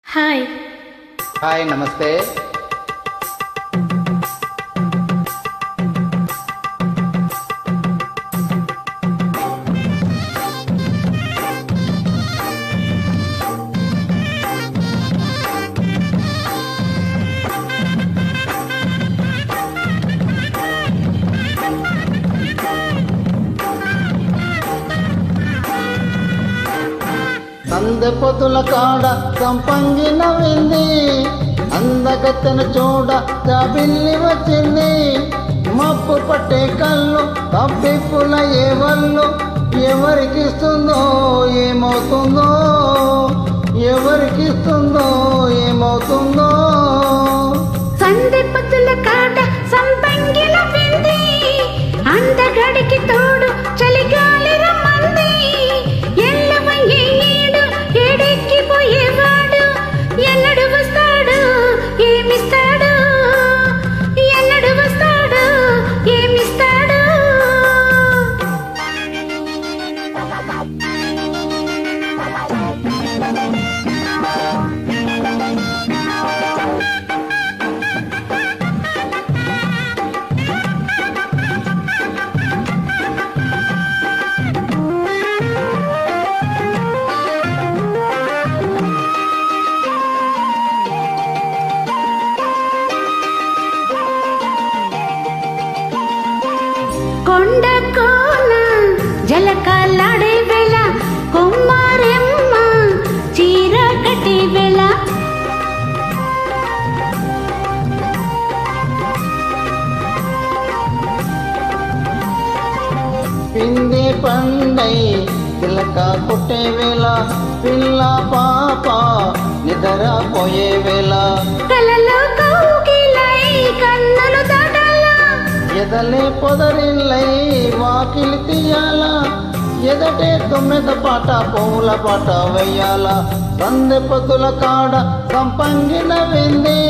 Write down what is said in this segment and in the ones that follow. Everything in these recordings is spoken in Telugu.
హాయ్ హాయ్ నమస్తే. సందె పొతుల కాడ సంపంగి నవ్వింది, అందగత్తెను చూడ జాబిల్లి వచ్చింది. మప్పు పట్టే కళ్ళు కప్పిప్పుల ఏ వల్లు ఎవరికిస్తుందో ఏమవుతుందో, ఎవరికిస్తుందో ఏమవుతుందో. సందె పొద్దుల కాడ సంపంగి నవ్వింది, అందగడికి తోడు చలిగాలి రమ్మంది. ఎల్లవయ్యే ఈడు ఏడెక్కిపోయేవాడు, ఎన్నడు వస్తాడు ఏమిస్తాడు, ఎన్నడు వస్తాడు ఏమిస్తాడు. కొండ కోన జలకాలాడే వేళ, కొమ్మారెమ్మ చీర కట్టే వేళ. పిండి పండై తిలక కొట్టే వేళ, పిల్ల పాప నిద్రపోయే వేళ. కలలో కౌగిలై కన్నులు దాటాల, ఎదలే పొదరిల్లై వాకిలి తీయాల, ఎదటే తొమ్మిద పాట పౌల పాట వెయ్యాల. సందె పొద్దుల కాడ సంపంగి నవ్వింది,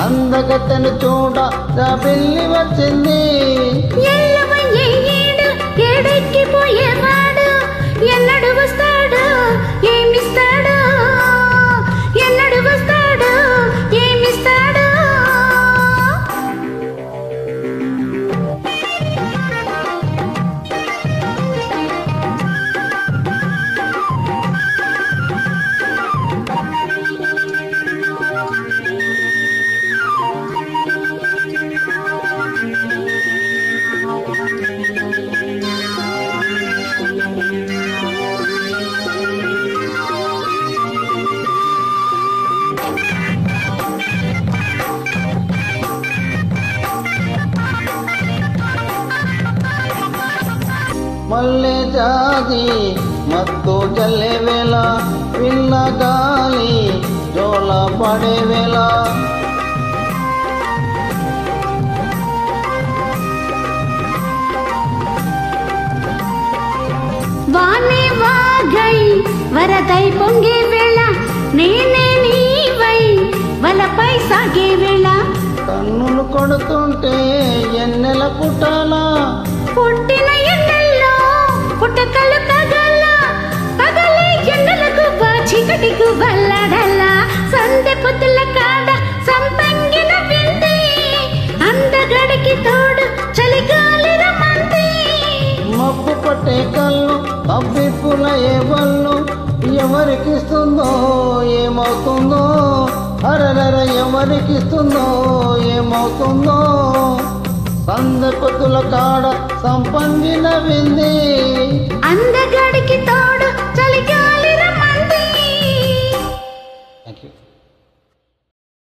అందగత్తెను చూడ జాబిల్లి వచ్చింది. ఎల్లవయ్యే ఈడు ఏడెక్కిపోయేవాడు, ఎన్నడు వస్తాడు ఏమిస్తాడు, ఎన్నడు వస్తాడు ఏమిస్తాడు. మల్లె జాజి మత్తు జల్లే వేళ, పిల్ల గాలి జోల పడే వేళ. వానే వాగై వరదై పొంగే వేళ, నేనే నీవై వలపై సాగే వేళ. కన్నులు కొడుతుంటే ఎన్నెల పుట్టాలా, పుట్టిన ఎన్నెల్లో పుట్టకలు కగల, పగలే ఎన్నెలకు చీకటికు వల్లడల్ల. సందె పొద్దుల కాడ సంపంగి నవ్వింది, అందగడికి తోడు చలిగాలి రమ్మంది. మబ్బు పట్టే కళ్ళు అబ్బిప్పుల ఏ వల్లు ఎవరికిస్తుందో ఏమవుతుందో, అరరర ఎవరికిస్తుందో ఏమవుతుందో. సందె పొద్దుల కాడ సంపంగి నవ్వింది, అందగ